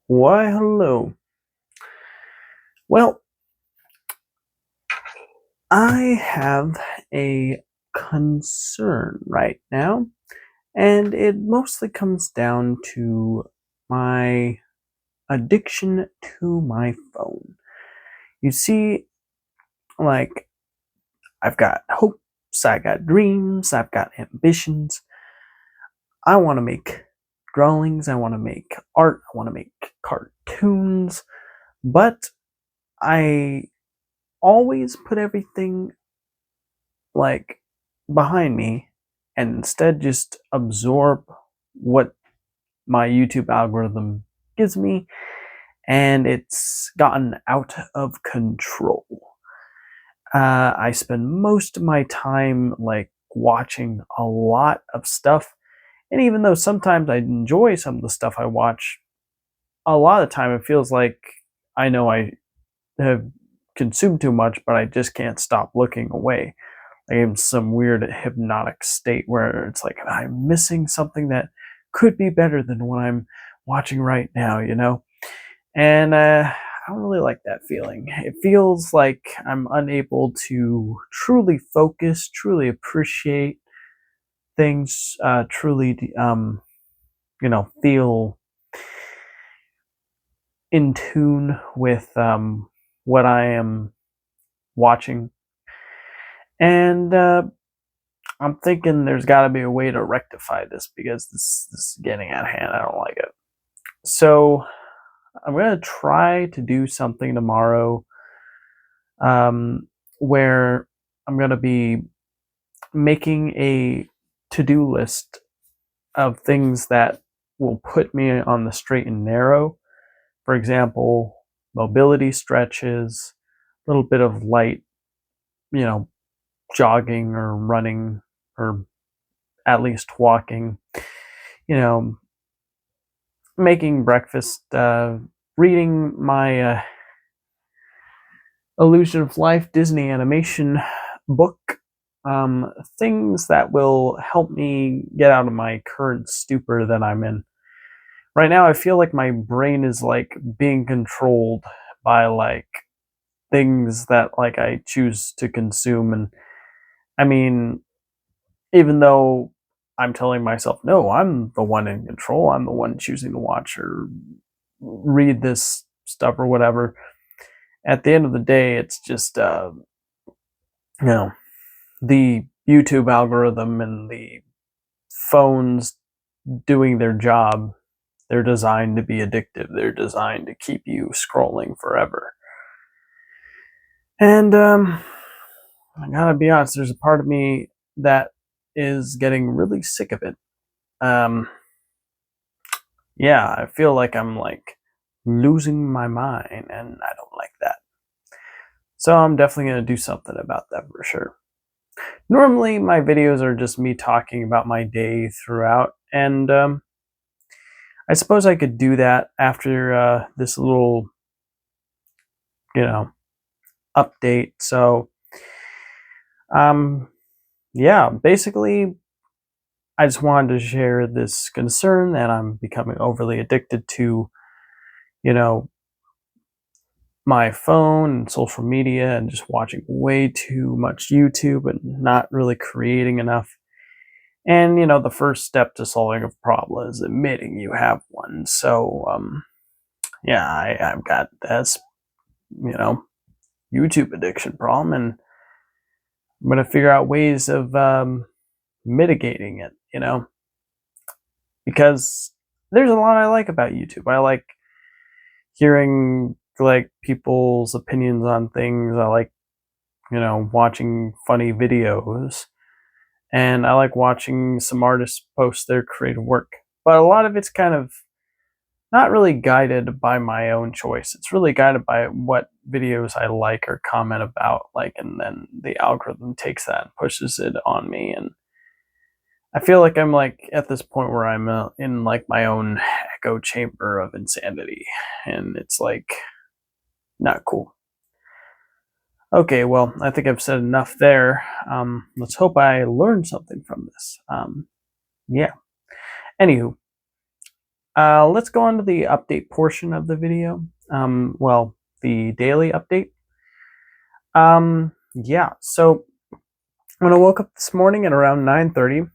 Why, hello. Well, I have a concern right now, and it mostly comes down to my addiction to my phone. You see, like, I've got hopes, I got dreams, I've got ambitions. I want to make drawings, I want to make art, I want to make cartoons, but I always put everything like behind me and instead just absorb what my YouTube algorithm gives me, and it's gotten out of control. I spend most of my time like watching a lot of stuff, and even though sometimes I enjoy some of the stuff I watch, a lot of the time it feels like I know I have consumed too much, but I just can't stop looking away. Like in some weird hypnotic state where it's like I'm missing something that could be better than what I'm watching right now. And I don't really like that feeling. It feels like I'm unable to truly focus, truly appreciate things, truly, feel in tune with what I am watching. And I'm thinking there's got to be a way to rectify this because this is getting out of hand. I don't like it. So I'm gonna try to do something tomorrow, where I'm gonna be making a to-do list of things that will put me on the straight and narrow. For example, mobility stretches, a little bit of light, you know, jogging or running or at least walking, you know, making breakfast, reading my Illusion of Life Disney animation book, things that will help me get out of my current stupor that I'm in. Right now, I feel like my brain is like being controlled by like things that like I choose to consume. And I mean, even though I'm telling myself, no, I'm the one in control, I'm the one choosing to watch or read this stuff or whatever. At the end of the day, it's just, you know, the YouTube algorithm and the phones doing their job. They're designed to be addictive. They're designed to keep you scrolling forever. And I gotta be honest, there's a part of me that is getting really sick of it. Um, yeah, I feel like I'm like losing my mind, and I don't like that. So I'm definitely gonna do something about that for sure. Normally, my videos are just me talking about my day throughout, and I suppose I could do that after this little, you know, update. So, um, yeah, basically, I just wanted to share this concern that I'm becoming overly addicted to, you know, my phone and social media and just watching way too much YouTube and not really creating enough. And, the first step to solving a problem is admitting you have one. So, yeah, I've got this, you know, YouTube addiction problem, and I'm going to figure out ways of mitigating it, because there's a lot I like about YouTube. I like hearing like people's opinions on things. I like, watching funny videos, and I like watching some artists post their creative work. But a lot of it's kind of not really guided by my own choice. It's really guided by what videos I like or comment about, like, and then the algorithm takes that and pushes it on me. And I feel like I'm like at this point where I'm in like my own echo chamber of insanity, and it's like not cool. Okay, well, I think I've said enough there. Let's hope I learned something from this. Yeah. Anywho, Let's go on to the update portion of the video. Well, the daily update. Yeah, so when I woke up this morning at around 9:30,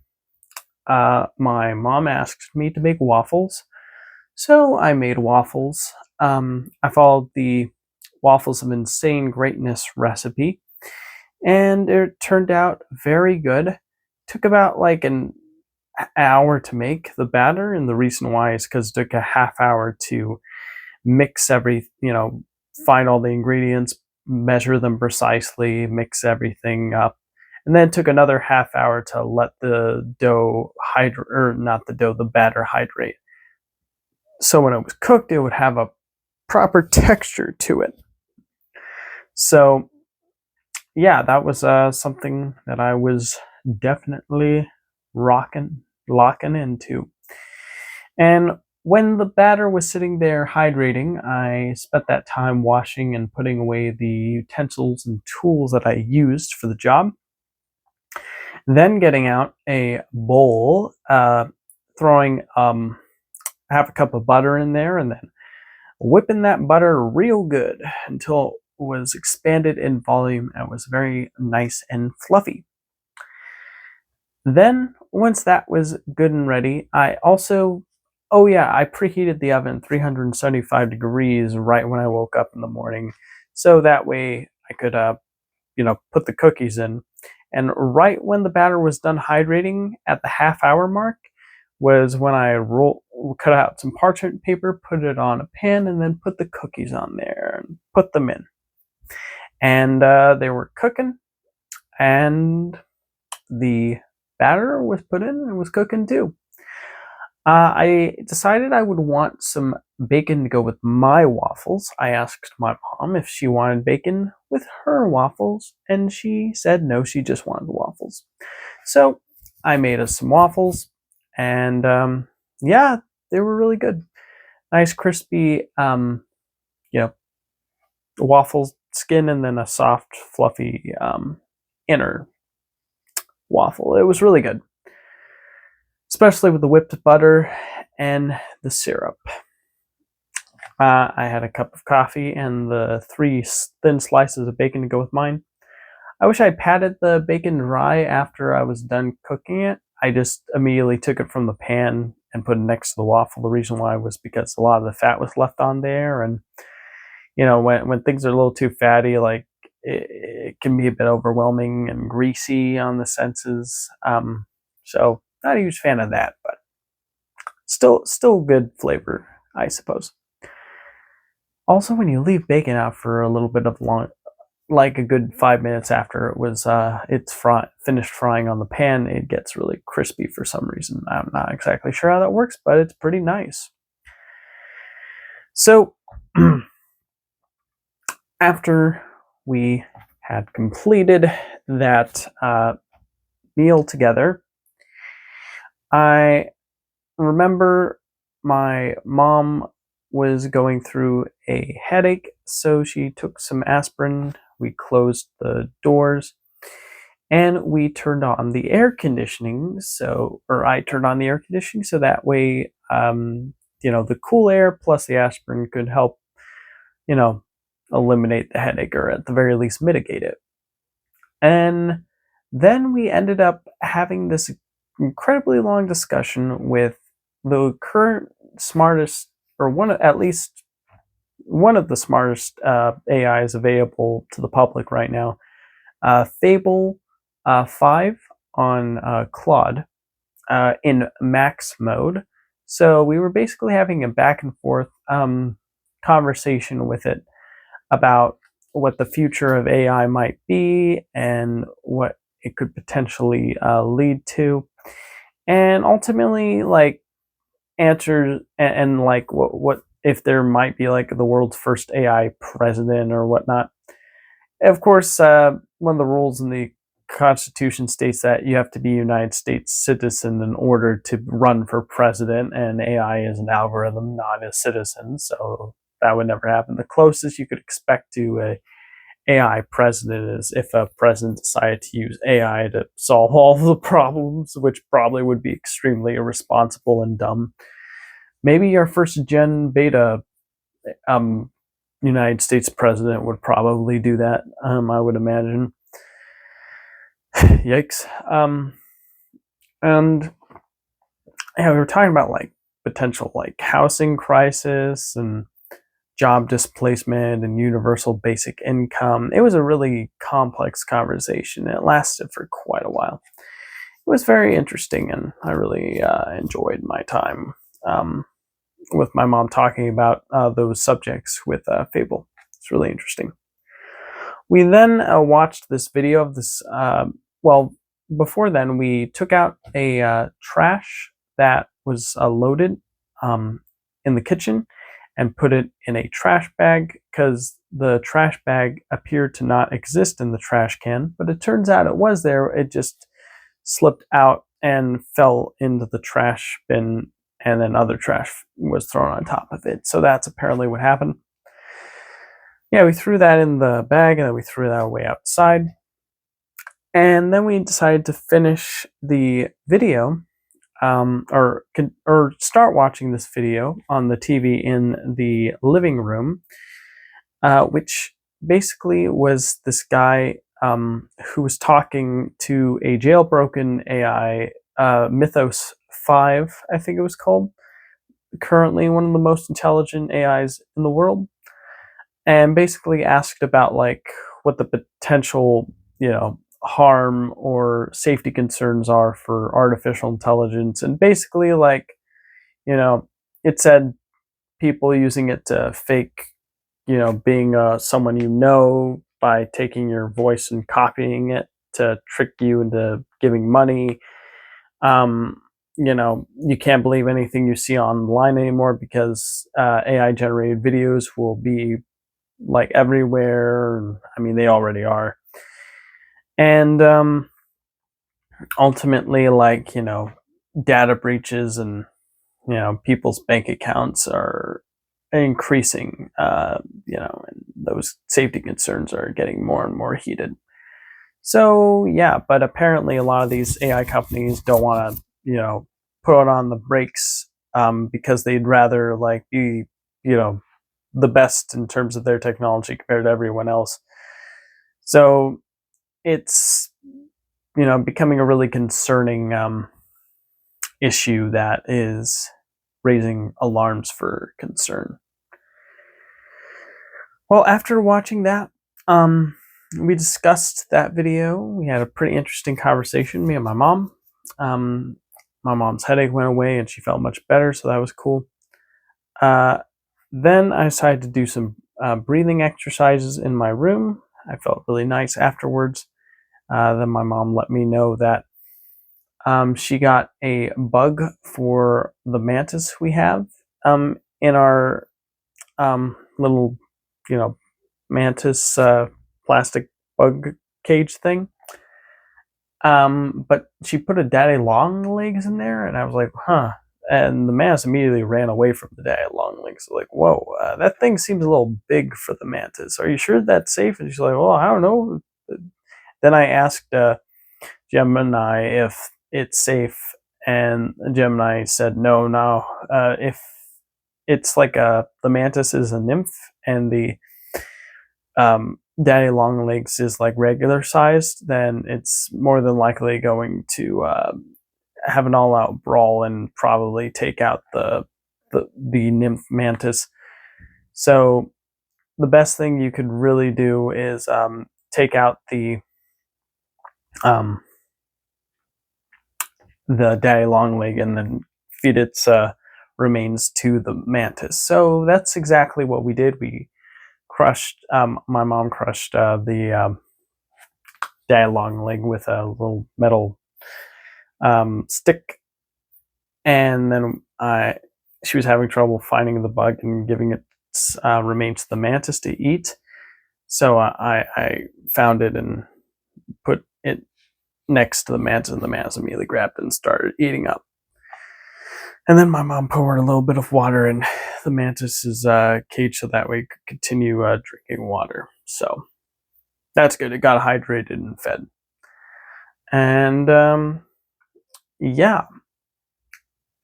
my mom asked me to make waffles. So I made waffles. I followed the waffles of insane greatness recipe, and it turned out very good. Took about like an hour to make the batter, and the reason why is because it took a half hour to mix find all the ingredients, measure them precisely, mix everything up, and then it took another half hour to let the dough hydrate, or not the dough, the batter hydrate. So when it was cooked, it would have a proper texture to it. So yeah, that was something that I was definitely locking into. And when the batter was sitting there hydrating, I spent that time washing and putting away the utensils and tools that I used for the job. Then getting out a bowl, throwing half a cup of butter in there, and then whipping that butter real good until it was expanded in volume and was very nice and fluffy. Then, once that was good and ready, I preheated the oven 375 degrees right when I woke up in the morning, so that way I could, put the cookies in. And right when the batter was done hydrating at the half hour mark was when I cut out some parchment paper, put it on a pan, and then put the cookies on there and put them in. And they were cooking, and the batter was put in and was cooking too. I decided I would want some bacon to go with my waffles. I asked my mom if she wanted bacon with her waffles, and she said no, she just wanted the waffles. So I made us some waffles, and yeah, they were really good. Nice crispy, waffle skin, and then a soft, fluffy inner waffle. It was really good, especially with the whipped butter and the syrup. I had a cup of coffee and the 3 thin slices of bacon to go with mine. I wish I patted the bacon dry after I was done cooking it. I just immediately took it from the pan and put it next to the waffle. The reason why was because a lot of the fat was left on there, and when things are a little too fatty, like it can be a bit overwhelming and greasy on the senses. So not a huge fan of that, but still good flavor, I suppose. Also, when you leave bacon out for a little bit of long, like a good 5 minutes after it's finished frying on the pan, it gets really crispy for some reason. I'm not exactly sure how that works, but it's pretty nice. So after we had completed that meal together, I remember my mom was going through a headache, so she took some aspirin. We closed the doors, and we turned on the air conditioning. I turned on the air conditioning so that way, the cool air plus the aspirin could help, eliminate the headache, or at the very least mitigate it. And then we ended up having this incredibly long discussion with the current smartest, or at least one of the smartest AIs available to the public right now, Fable 5 on Claude in max mode. So we were basically having a back and forth conversation with it about what the future of AI might be and what it could potentially lead to, and ultimately answers and what if there might be like the world's first AI president or whatnot. Of course, one of the rules in the Constitution states that you have to be a United States citizen in order to run for president, and AI is an algorithm, not a citizen, so that would never happen. The closest you could expect to a AI president is if a president decided to use AI to solve all of the problems, which probably would be extremely irresponsible and dumb. Maybe our first gen beta United States president would probably do that. I would imagine. Yikes. And yeah, we were talking about like potential like housing crisis and job displacement and universal basic income. It was a really complex conversation. It lasted for quite a while. It was very interesting, and I really enjoyed my time with my mom talking about those subjects with Fable. It's really interesting. We then watched this video of this. Well, before then, we took out a trash that was loaded in the kitchen and put it in a trash bag because the trash bag appeared to not exist in the trash can, but it turns out it was there. It just slipped out and fell into the trash bin, and then other trash was thrown on top of it. So that's apparently what happened. Yeah, we threw that in the bag and then we threw that away outside. And then we decided to finish the video or start watching this video on the TV in the living room, which basically was this guy who was talking to a jailbroken AI, Mythos 5, I think it was called, currently one of the most intelligent AIs in the world, and basically asked about like what the potential, harm or safety concerns are for artificial intelligence. And basically, like, it said people using it to fake, being someone by taking your voice and copying it to trick you into giving money. You can't believe anything you see online anymore because AI generated videos will be like everywhere. I mean, they already are. And ultimately, like, data breaches and, people's bank accounts are increasing, and those safety concerns are getting more and more heated. So, yeah, but apparently a lot of these AI companies don't want to, put on the brakes because they'd rather, like, be, the best in terms of their technology compared to everyone else. So it's, becoming a really concerning issue that is raising alarms for concern. Well, after watching that, we discussed that video. We had a pretty interesting conversation, me and my mom. My mom's headache went away and she felt much better, so that was cool. Then I decided to do some breathing exercises in my room. I felt really nice afterwards. Then my mom let me know that she got a bug for the mantis we have in our little, mantis plastic bug cage thing. But she put a daddy long legs in there, and I was like, huh. And the mantis immediately ran away from the daddy long legs. Like, whoa, that thing seems a little big for the mantis. Are you sure that's safe? And she's like, well, I don't know. Then I asked Gemini if it's safe, and Gemini said no. If it's like the mantis is a nymph and the daddy long legs is like regular sized, then it's more than likely going to have an all out brawl and probably take out the nymph mantis. So the best thing you could really do is take out um, the daddy long leg and then feed its remains to the mantis. So that's exactly what we did. We crushed. My mom crushed the daddy long leg with a little metal stick, and then she was having trouble finding the bug and giving its remains to the mantis to eat. So I found it and put it next to the mantis, and the mantis immediately grabbed it and started eating up. And then my mom poured a little bit of water in the mantis's cage so that way it could continue drinking water. So that's good. It got hydrated and fed. And yeah.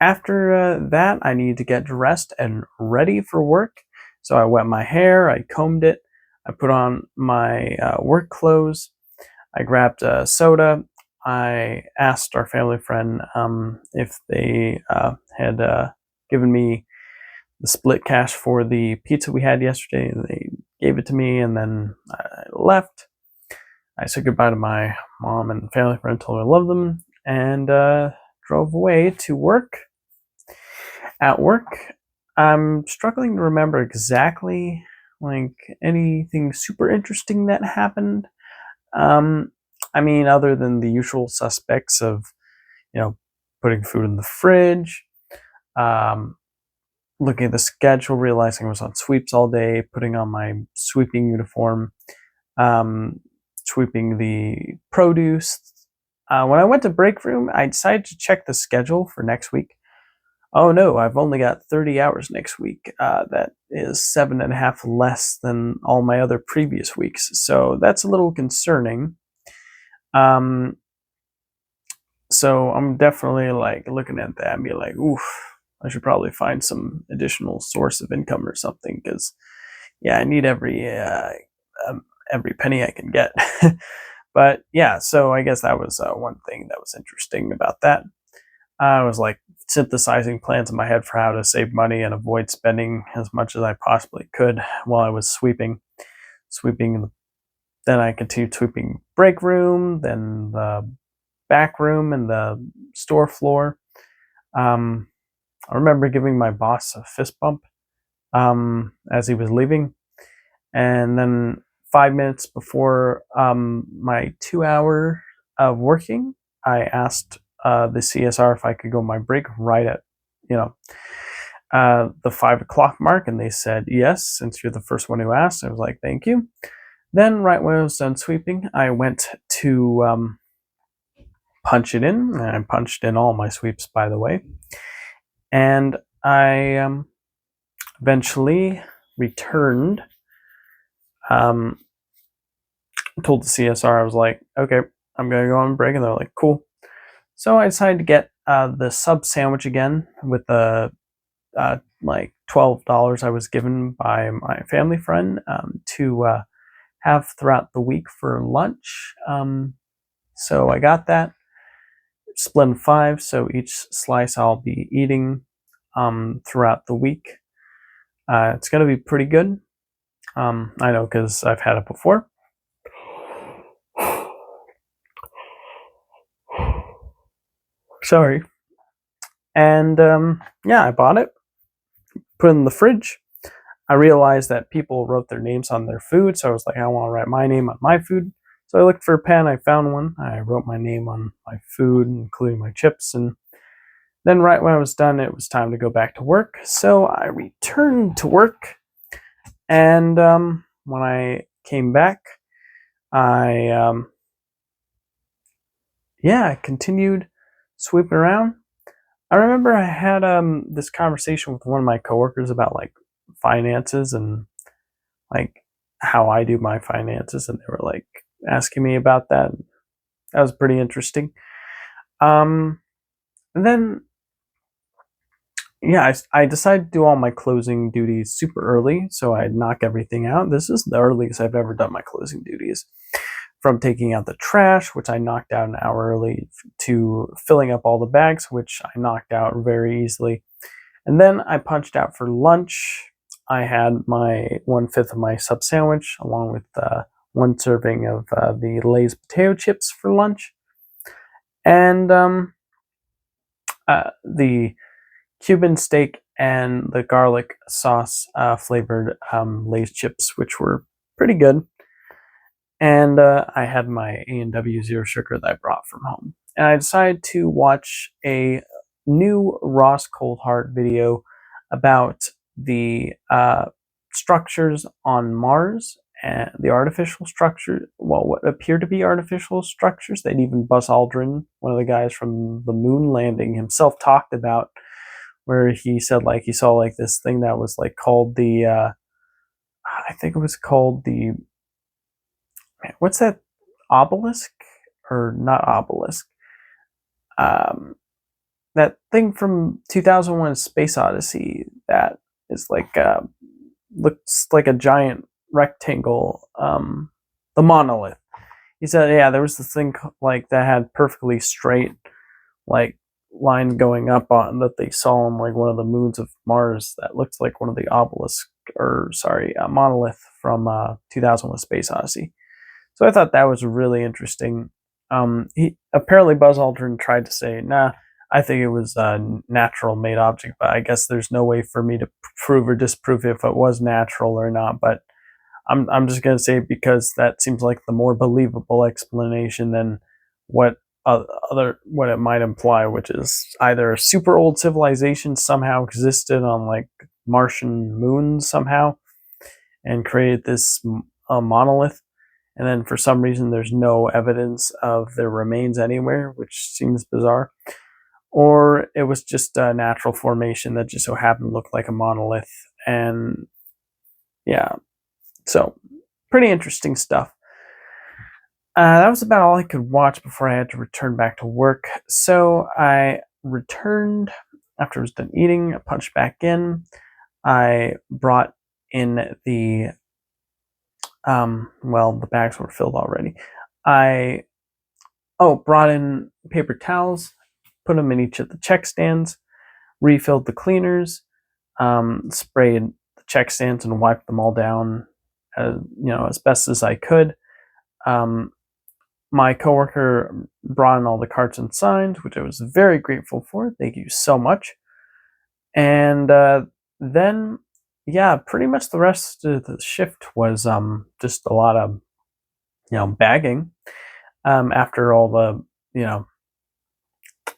after that, I needed to get dressed and ready for work. So I wet my hair, I combed it, I put on my work clothes, I grabbed a soda. I asked our family friend if they had given me the split cash for the pizza we had yesterday. They gave it to me, and then I left. I said goodbye to my mom and family friend, told her I love them, and drove away to work. At work, I'm struggling to remember exactly like anything super interesting that happened. Um, I mean, other than the usual suspects of, you know, putting food in the fridge, um, looking at the schedule, realizing I was on sweeps all day, putting on my sweeping uniform, um, sweeping the produce. When I went to break room, I decided to check the schedule for next week. Oh no, I've only got 30 hours next week. That is 7.5 less than all my other previous weeks. So that's a little concerning. Um, so I'm definitely like looking at that and be like, oof, I should probably find some additional source of income or something because, yeah, I need every penny I can get. But yeah, so I guess that was one thing that was interesting about that. I was like synthesizing plans in my head for how to save money and avoid spending as much as I possibly could while I was sweeping. Sweeping, then I continued sweeping break room, then the back room and the store floor. Um, I remember giving my boss a fist bump as he was leaving. And then 5 minutes before my 2 hour of working, I asked the CSR if I could go my break right at, you know, the 5 o'clock mark. And they said, yes, since you're the first one who asked. I was like, thank you. Then, right when I was done sweeping, I went to punch it in. And I punched in all my sweeps, by the way. And I eventually returned. Told the CSR, I was like, okay, I'm going to go on break. And they're like, cool. So I decided to get the sub sandwich again with the like $12 I was given by my family friend to have throughout the week for lunch. So I got that split in five. So each slice I'll be eating throughout the week. It's going to be pretty good. I know because I've had it before. Sorry. And yeah, I bought it, put it in the fridge. I realized that people wrote their names on their food, so I was like, I want to write my name on my food. So I looked for a pen, I found one. I wrote my name on my food, including my chips, and then right when I was done, it was time to go back to work. So I returned to work, and when I came back, I I continued sweeping around. I remember I had this conversation with one of my coworkers about like finances and like how I do my finances, and they were like asking me about that. That was pretty interesting. And then I decided to do all my closing duties super early, so I'd knock everything out. This is the earliest I've ever done my closing duties. From taking out the trash, which I knocked out an hour early, to filling up all the bags, which I knocked out very easily. And then I punched out for lunch. I had my 1/5 of my sub sandwich along with one serving of the Lay's potato chips for lunch, and the Cuban steak and the garlic sauce flavored Lay's chips, which were pretty good. And I had my A&W Zero Sugar that I brought from home. And I decided to watch a new Ross Coldheart video about the structures on Mars and the artificial structure, well, what appear to be artificial structures that even Buzz Aldrin, one of the guys from the moon landing himself, talked about, where he said like he saw like this thing that was like called the I think it was called the, what's that, obelisk, or not obelisk, um that thing from 2001: Space Odyssey that is like looks like a giant rectangle. The monolith. He said, yeah, there was this thing like that had perfectly straight like line going up on that they saw on like one of the moons of Mars that looked like one of the obelisk or sorry monolith from 2001: Space Odyssey. So I thought that was really interesting. He apparently Buzz Aldrin tried to say, "Nah, I think it was a natural made object," but I guess there's no way for me to prove or disprove if it was natural or not. But I'm just gonna say because that seems like the more believable explanation than what what it might imply, which is either a super old civilization somehow existed on like Martian moons somehow and created this monolith, and then for some reason there's no evidence of their remains anywhere, which seems bizarre. Or it was just a natural formation that just so happened to look like a monolith, and yeah, so pretty interesting stuff. That was about all I could watch before I had to return back to work. So I returned after I was done eating. I punched back in. I brought in the well, the bags were filled already. I brought in paper towels, put them in each of the check stands, refilled the cleaners, sprayed the check stands and wiped them all down, as best as I could. Um, my coworker brought in all the cards and signs, which I was very grateful for. Thank you so much. And then, yeah, pretty much the rest of the shift was just a lot of bagging. After all the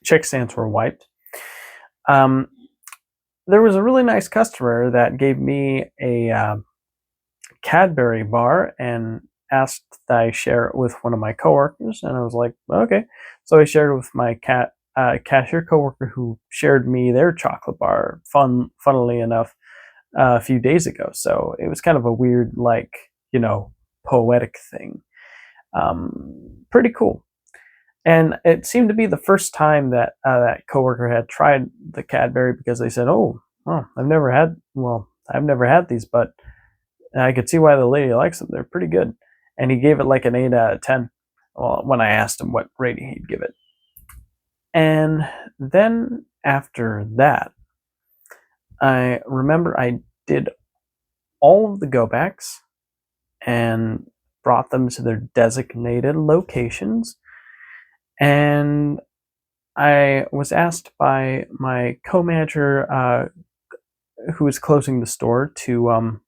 check stands were wiped, um, there was a really nice customer that gave me a Cadbury bar and asked that I share it with one of my coworkers, and I was like, okay. So I shared it with my cashier coworker who shared me their chocolate bar. Funnily enough, a few days ago. So it was kind of a weird, like poetic thing. Pretty cool. And it seemed to be the first time that that coworker had tried the Cadbury because they said, "Oh, I've never had. Well, I've never had these, but I could see why the lady likes them. They're pretty good." And he gave it like an 8 out of 10. Well, when I asked him what rating he'd give it, and then after that, I remember I did all of the go backs and brought them to their designated locations. And I was asked by my co-manager, who was closing the store, to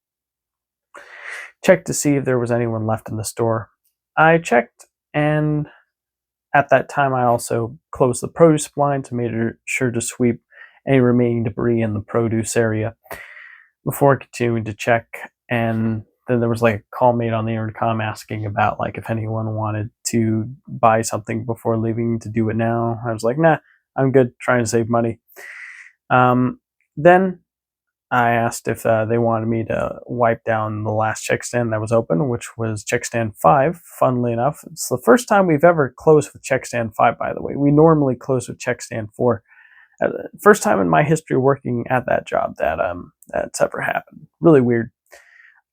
check to see if there was anyone left in the store. I checked, and at that time, I also closed the produce blinds and made sure to sweep any remaining debris in the produce area before continuing to check. And then there was like a call made on the intercom asking about like if anyone wanted to buy something before leaving to do it now. I was like, nah, I'm good, trying to save money. Then I asked if they wanted me to wipe down the last check stand that was open, which was check stand 5. Funnily enough, it's the first time we've ever closed with check stand 5, by the way. We normally close with check stand 4. First time in my history working at that job that that's ever happened. Really weird.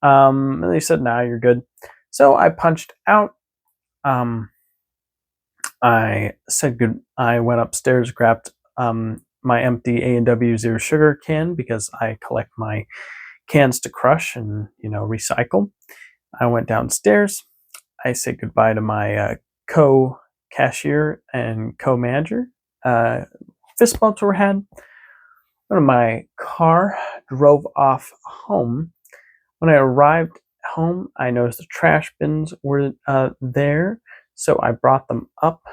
And they said, "Nah, you're good." So I punched out. I said good. I went upstairs, grabbed my empty A&W Zero Sugar can because I collect my cans to crush and recycle. I went downstairs. I said goodbye to my co-cashier and co-manager. Fist bumps were had. Went to my car, drove off home. When I arrived home, I noticed the trash bins were there, so I brought them up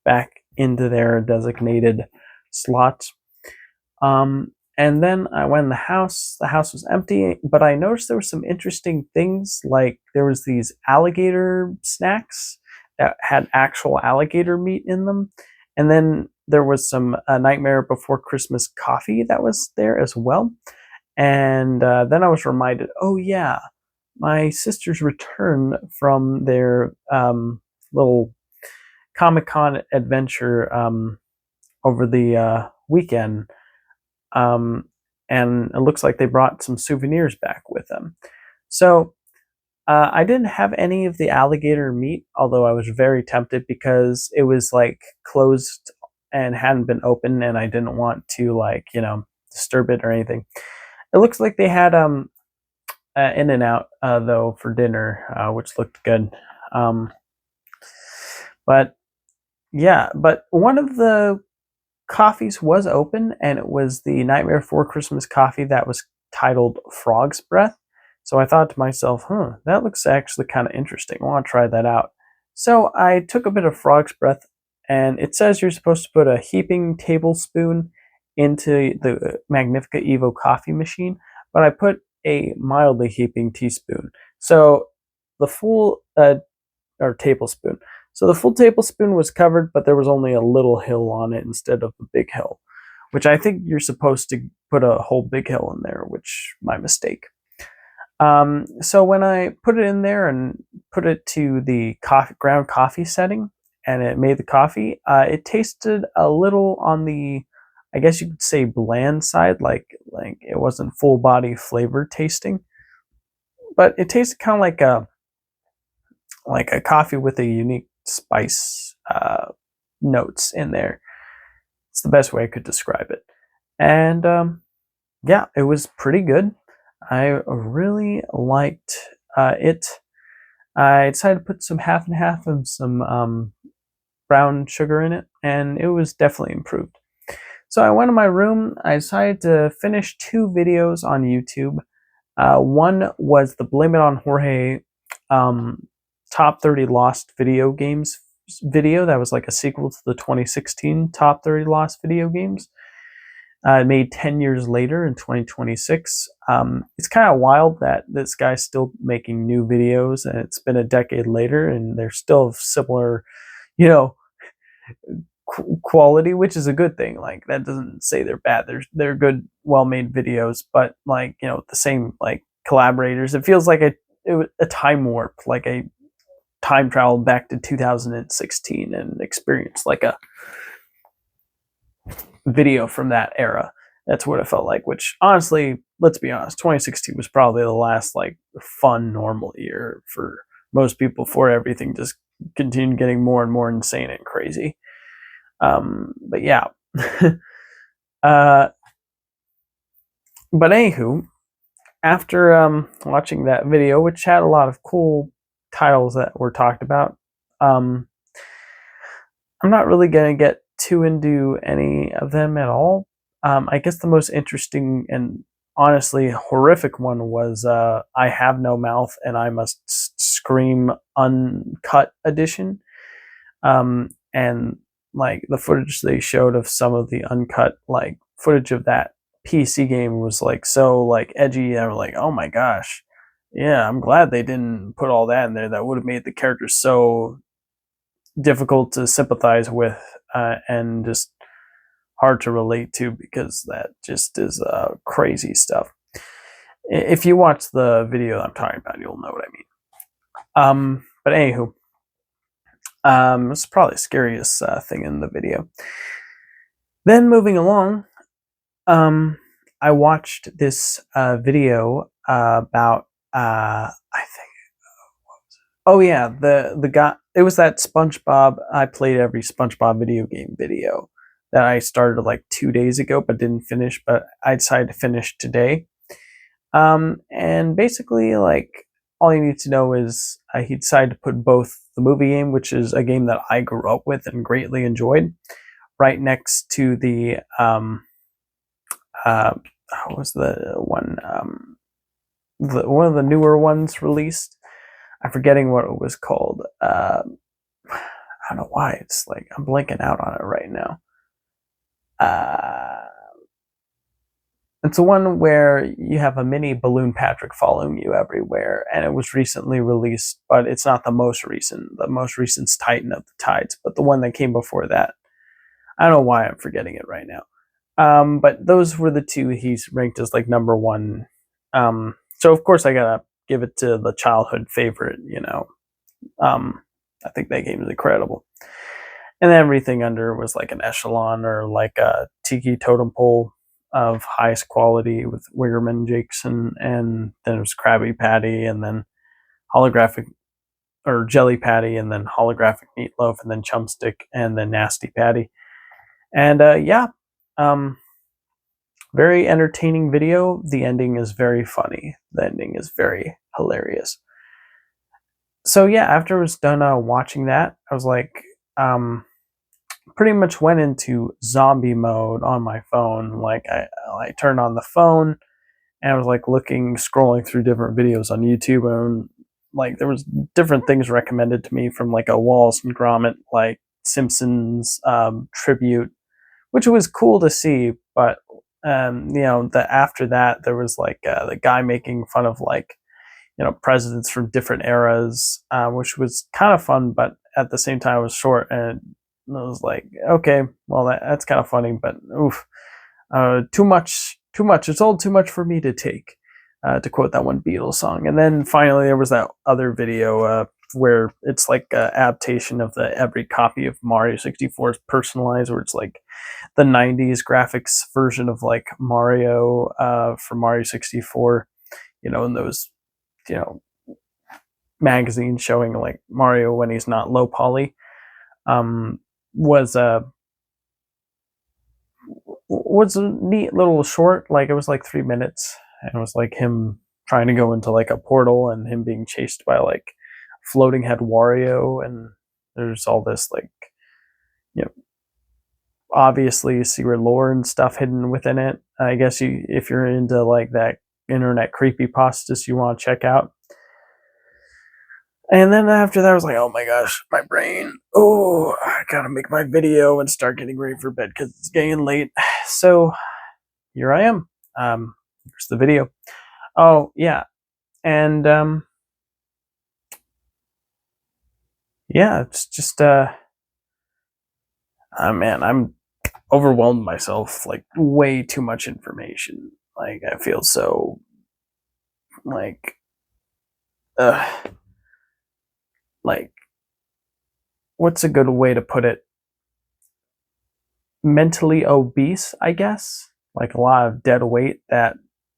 back into their designated slots. And then I went in the house. The house was empty, but I noticed there were some interesting things. Like there was these alligator snacks that had actual alligator meat in them, and then there was some Nightmare Before Christmas coffee that was there as well. And then I was reminded, oh yeah, my sisters returned from their little Comic-Con adventure over the weekend, um, and it looks like they brought some souvenirs back with them. So I didn't have any of the alligator meat, although I was very tempted because it was like closed and hadn't been opened, and I didn't want to like disturb it or anything. It looks like they had In and Out though for dinner, which looked good. Um, but yeah, but one of the coffees was open, and it was the Nightmare Before Christmas coffee that was titled Frog's Breath. So I thought to myself, that looks actually kind of interesting. I want to try that out. So I took a bit of Frog's Breath, and it says you're supposed to put a heaping tablespoon into the Magnifica Evo coffee machine, but I put a mildly heaping teaspoon. So the full or tablespoon. So the full tablespoon was covered, but there was only a little hill on it instead of a big hill, which I think you're supposed to put a whole big hill in there, which my mistake. So when I put it in there and put it to the ground coffee setting, and it made the coffee, it tasted a little on the, I guess you could say, bland side, like it wasn't full body flavor tasting, but it tasted kind of like a coffee with a unique spice notes in there. It's the best way I could describe it. And yeah, it was pretty good. I really liked it. I decided to put some half and half of some brown sugar in it, and it was definitely improved. So I went to my room. I decided to finish 2 videos on YouTube. One was the Blame It on Jorge top 30 lost video games video. That was like a sequel to the 2016 top 30 lost video games. Made 10 years later in 2026. It's kind of wild that this guy's still making new videos, and it's been a decade later, and they're still similar, you know, quality, which is a good thing. Like that doesn't say they're bad. They're good, well-made videos, but like the same like collaborators. It feels like a time warp, like a time travel back to 2016 and experience like a video from that era. That's what it felt like, which honestly, let's be honest, 2016 was probably the last like fun normal year for most people before everything just continued getting more and more insane and crazy. But yeah. But anywho, after watching that video, which had a lot of cool titles that were talked about, I'm not really going to get too into any of them at all. I guess the most interesting and honestly horrific one was I Have No Mouth and I Must Scream Uncut Edition. And like the footage they showed of some of the uncut like footage of that PC game was like so like edgy. I was like, oh my gosh, yeah, I'm glad they didn't put all that in there. That would have made the characters so difficult to sympathize with and just hard to relate to, because that just is crazy stuff. If you watch the video I'm talking about, you'll know what I mean. But anywho, it's probably the scariest thing in the video. Then moving along, I watched this video about I think, oh yeah, the guy. It was that SpongeBob. I played every SpongeBob video game video that I started like 2 days ago, but didn't finish. But I decided to finish today. And basically, like all you need to know is he decided to put both the movie game, which is a game that I grew up with and greatly enjoyed, right next to the what was the one one of the newer ones released. I'm forgetting what it was called. I don't know why it's like I'm blanking out on it right now. It's the one where you have a mini Balloon Patrick following you everywhere, and it was recently released, but it's not the most recent. The most recent's Titan of the Tides, but the one that came before that. I don't know why I'm forgetting it right now. But those were the two he's ranked as like number one. So of course I gotta give it to the childhood favorite, I think that game is incredible. and everything under was like an echelon or like a tiki totem pole of highest quality with Wiggerman Jakes, and then it was Krabby Patty, and then holographic or Jelly Patty, and then holographic meatloaf, and then Chumstick, and then Nasty Patty. And yeah, um, very entertaining video. The ending is very funny. The ending is very hilarious. So yeah, after I was done watching that, I was like, pretty much went into zombie mode on my phone. Like I turned on the phone and I was like scrolling through different videos on YouTube, and like there was different things recommended to me from like a Wallace and Gromit like Simpsons tribute, which was cool to see. But after that there was like the guy making fun of like presidents from different eras, which was kind of fun, but at the same time it was short, and I was like, okay, well that's kind of funny, but oof, too much. It's all too much for me to take, to quote that one Beatles song. And then finally there was that other video where it's like an adaptation of the every copy of Mario 64 is personalized, where it's like the 90s graphics version of like Mario from Mario 64, in those you know magazines showing like Mario when he's not low poly, was a neat little short. Like it was like 3 minutes, and it was like him trying to go into like a portal and him being chased by like floating head Wario, and there's all this like you know obviously secret lore and stuff hidden within it. I guess if you're into like that internet creepypastas you want to check out. And then after that, I was like, oh my gosh, my brain. Oh, I gotta make my video and start getting ready for bed because it's getting late. So here I am. Here's the video. Oh, yeah. And yeah, it's just, man, I'm overwhelmed myself. Like, way too much information. Like, I feel so, like, like, what's a good way to put it? Mentally obese, I guess. Like a lot of dead weight that,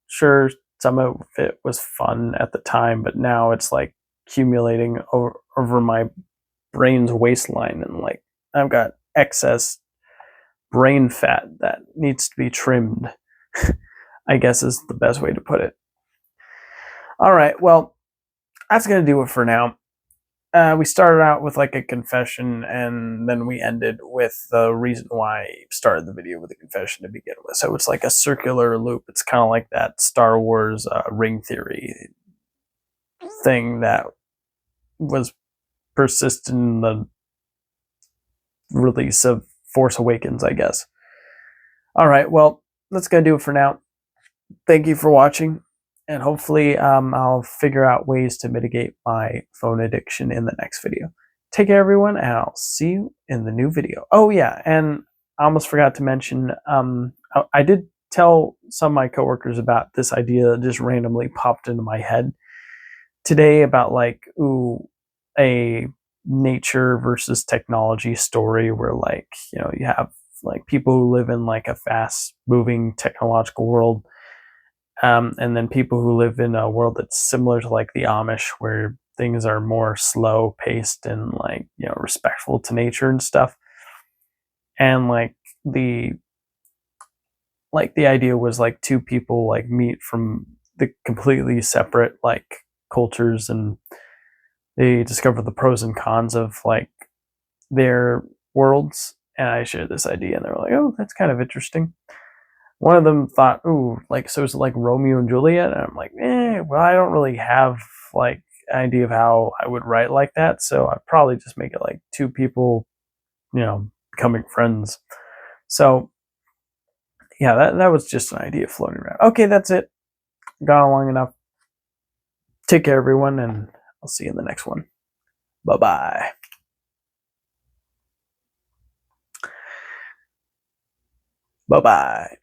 sure, some of it was fun at the time, but now it's like accumulating over my brain's waistline, and like I've got excess brain fat that needs to be trimmed. I guess is the best way to put it. All right, well, that's gonna do it for now. We started out with like a confession, and then we ended with the reason why I started the video with a confession to begin with. So it's like a circular loop. It's kind of like that Star Wars ring theory thing that was persistent in the release of Force Awakens, I guess. All right, well, that's gonna do it for now. Thank you for watching, and hopefully I'll figure out ways to mitigate my phone addiction in the next video. Take care, everyone, and I'll see you in the new video. Oh yeah, and I almost forgot to mention, I did tell some of my coworkers about this idea that just randomly popped into my head today about like, a nature versus technology story where like, you have like people who live in like a fast moving technological world, and then people who live in a world that's similar to like the Amish, where things are more slow paced and like respectful to nature and stuff. And the idea was like two people like meet from the completely separate like cultures, and they discover the pros and cons of like their worlds. And I shared this idea, and they were like, "Oh, that's kind of interesting." One of them thought, "Ooh, like so it's like Romeo and Juliet," and I'm like, well, I don't really have like an idea of how I would write like that, so I'd probably just make it like two people, becoming friends. So yeah, that was just an idea floating around. Okay, that's it. Gone long enough. Take care, everyone, and I'll see you in the next one. Bye bye. Bye bye.